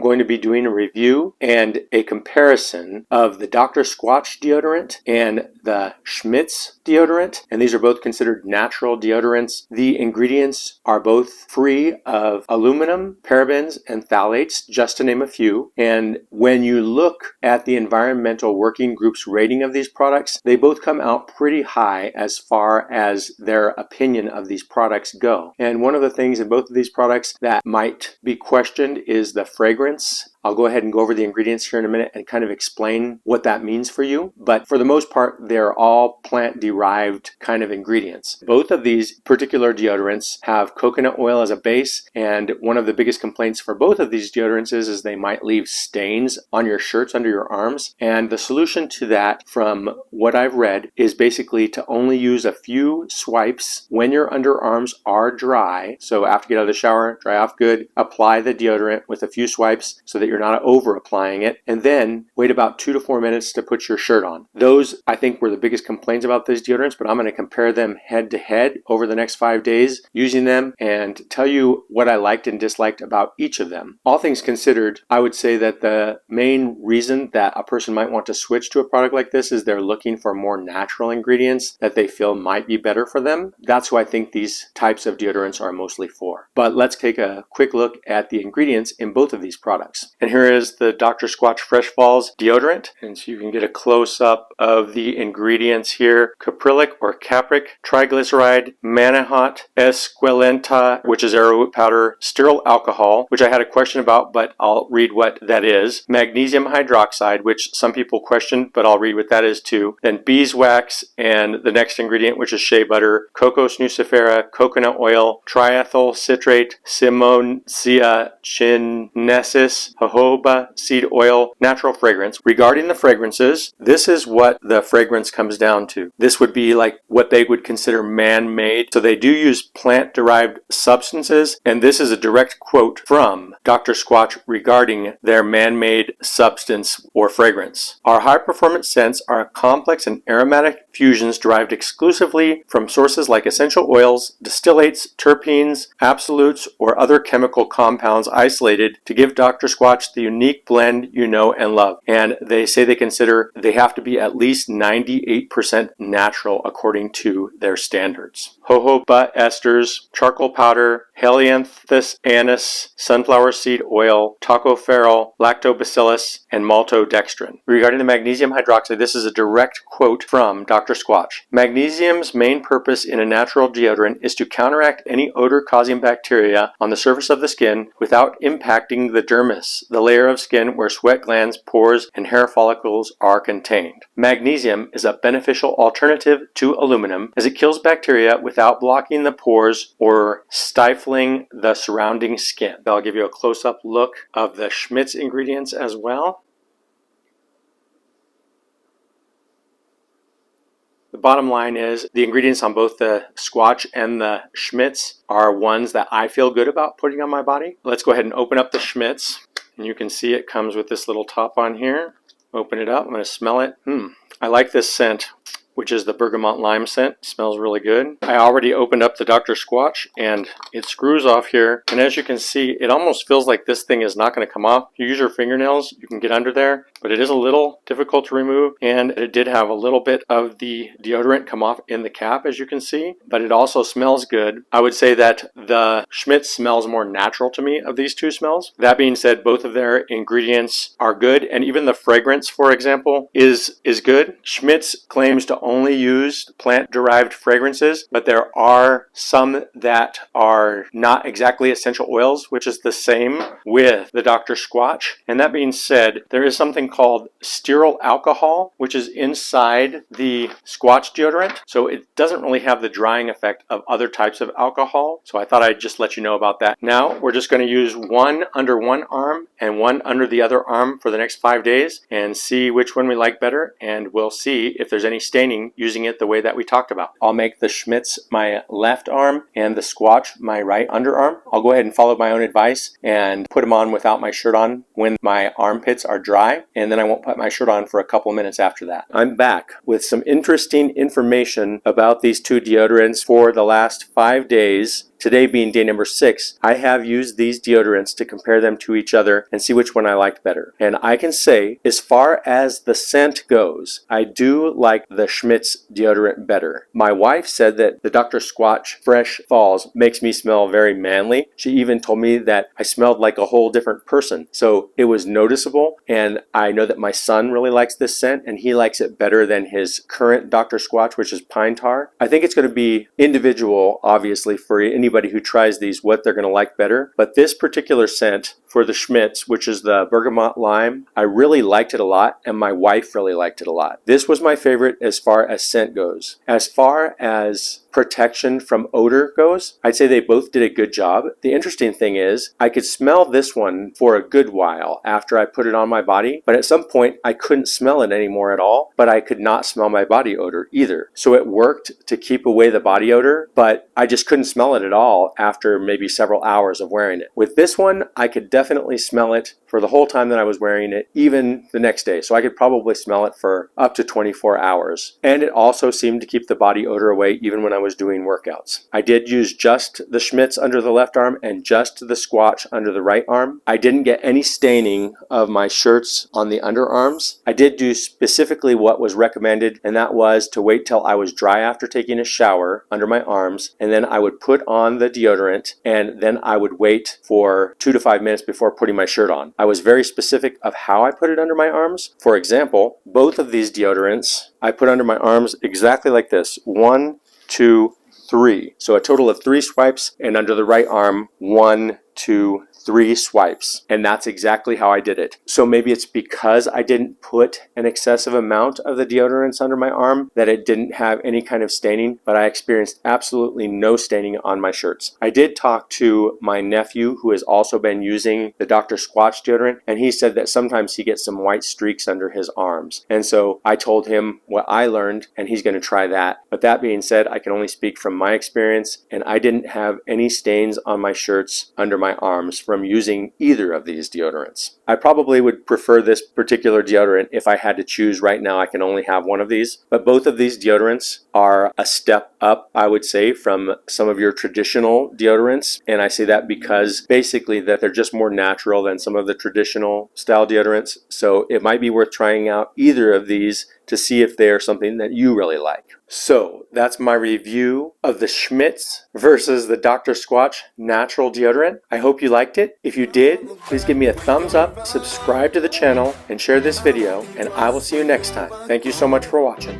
I'm going to be doing a review and a comparison of the Dr. Squatch deodorant and the Schmidt's deodorant, and these are both considered natural deodorants. The ingredients are both free of aluminum, parabens, and phthalates, just to name a few. And when you look at the environmental working group's rating of these products, they both come out pretty high as far as their opinion of these products go. And one of the things in both of these products that might be questioned is the fragrance. I'll go ahead and go over the ingredients here in a minute and kind of explain what that means for you. But for the most part, they're all plant-derived kind of ingredients. Both of these particular deodorants have coconut oil as a base, and one of the biggest complaints for both of these deodorants is they might leave stains on your shirts under your arms. And the solution to that, from what I've read, is basically to only use a few swipes when your underarms are dry. So after you get out of the shower, dry off good, apply the deodorant with a few swipes so that you're not over applying it, and then wait about 2 to 4 minutes to put your shirt on. Those, I think, were the biggest complaints about these deodorants, but I'm going to compare them head to head over the next 5 days using them and tell you what I liked and disliked about each of them. All things considered, I would say that the main reason that a person might want to switch to a product like this is they're looking for more natural ingredients that they feel might be better for them. That's who I think these types of deodorants are mostly for. But let's take a quick look at the ingredients in both of these products. And here is the Dr. Squatch Fresh Falls deodorant. And so you can get a close-up of the ingredients here. Caprylic or capric, triglyceride, manihot, esqualenta, which is arrowroot powder, sterile alcohol, which I had a question about, but I'll read what that is. Magnesium hydroxide, which some people question, but I'll read what that is too. Then beeswax, and the next ingredient, which is shea butter, cocos nucifera, coconut oil, triethyl citrate, simoncia chinensis, jojoba seed oil, natural fragrance. Regarding the fragrances, this is what the fragrance comes down to. This would be like what they would consider man-made. So they do use plant-derived substances, and this is a direct quote from Dr. Squatch regarding their man-made substance or fragrance. Our high-performance scents are complex and aromatic fusions derived exclusively from sources like essential oils, distillates, terpenes, absolutes, or other chemical compounds isolated to give Dr. Squatch the unique blend you know and love. And they say they have to be at least 98% natural according to their standards. Jojoba esters, charcoal powder, helianthus anise, sunflower seed oil, tocopherol, lactobacillus, and maltodextrin. Regarding the magnesium hydroxide, this is a direct quote from Dr. Squatch. Magnesium's main purpose in a natural deodorant is to counteract any odor-causing bacteria on the surface of the skin without impacting the dermis, the layer of skin where sweat glands, pores, and hair follicles are contained. Magnesium is a beneficial alternative to aluminum as it kills bacteria without blocking the pores or stifling the surrounding skin. I'll give you a close-up look of the Schmidt's ingredients as well. The bottom line is the ingredients on both the Squatch and the Schmidt's are ones that I feel good about putting on my body. Let's go ahead and open up the Schmidt's, and you can see it comes with this little top on here. Open it up. I'm going to smell it. I like this scent, which is the Bergamot Lime scent. It smells really good. I already opened up the Dr. Squatch, and it screws off here. And as you can see, it almost feels like this thing is not going to come off. You use your fingernails, you can get under there, but it is a little difficult to remove. And it did have a little bit of the deodorant come off in the cap, as you can see, but it also smells good. I would say that the Schmidt smells more natural to me of these two smells. That being said, both of their ingredients are good, and even the fragrance, for example, is good. Schmidt's claims to only use plant-derived fragrances, but there are some that are not exactly essential oils, which is the same with the Dr. Squatch. And that being said, there is something called sterile alcohol, which is inside the Squatch deodorant. So it doesn't really have the drying effect of other types of alcohol. So I thought I'd just let you know about that. Now we're just going to use one under one arm and one under the other arm for the next 5 days and see which one we like better. And we'll see if there's any staining using it the way that we talked about. I'll make the Schmidt's my left arm and the Squatch my right underarm. I'll go ahead and follow my own advice and put them on without my shirt on when my armpits are dry, and then I won't put my shirt on for a couple minutes after that. I'm back with some interesting information about these two deodorants for the last 5 days. today being day number 6, I have used these deodorants to compare them to each other and see which one I liked better. And I can say, as far as the scent goes, I do like the Schmidt's deodorant better. My wife said that the Dr. Squatch Fresh Falls makes me smell very manly. She even told me that I smelled like a whole different person. So it was noticeable, and I know that my son really likes this scent, and he likes it better than his current Dr. Squatch, which is pine tar. I think it's going to be individual, obviously, for anybody who tries these, what they're going to like better. But this particular scent for the Schmidt's, which is the Bergamot Lime, I really liked it a lot, and my wife really liked it a lot. This was my favorite as far as scent goes. As far as protection from odor goes, I'd say they both did a good job. The interesting thing is I could smell this one for a good while after I put it on my body, but at some point I couldn't smell it anymore at all, but I could not smell my body odor either. So it worked to keep away the body odor, but I just couldn't smell it at all after maybe several hours of wearing it. With this one, I could definitely smell it for the whole time that I was wearing it, even the next day. So I could probably smell it for up to 24 hours. And it also seemed to keep the body odor away even when I was doing workouts. I did use just the Schmidt's under the left arm and just the Squatch under the right arm. I didn't get any staining of my shirts on the underarms. I did do specifically what was recommended, and that was to wait till I was dry after taking a shower under my arms, and then I would put on the deodorant, and then I would wait for 2 to 5 minutes before putting my shirt on. I was very specific of how I put it under my arms. For example, both of these deodorants I put under my arms exactly like this. 1, 2, 3. So a total of 3 swipes, and under the right arm, 1, 2, 3 swipes. And that's exactly how I did it. So maybe it's because I didn't put an excessive amount of the deodorants under my arm that it didn't have any kind of staining, but I experienced absolutely no staining on my shirts. I did talk to my nephew, who has also been using the Dr. Squatch deodorant, and he said that sometimes he gets some white streaks under his arms. And so I told him what I learned, and he's going to try that. But that being said, I can only speak from my experience, and I didn't have any stains on my shirts under my arms from using either of these deodorants. I probably would prefer this particular deodorant if I had to choose right now. I can only have one of these, but both of these deodorants are a step up, I would say, from some of your traditional deodorants. And I say that because basically that they're just more natural than some of the traditional style deodorants. So it might be worth trying out either of these to see if they are something that you really like. So that's my review of the Schmidt's versus the Dr. Squatch Natural Deodorant. I hope you liked it. If you did, please give me a thumbs up, subscribe to the channel, and share this video, and I will see you next time. Thank you so much for watching.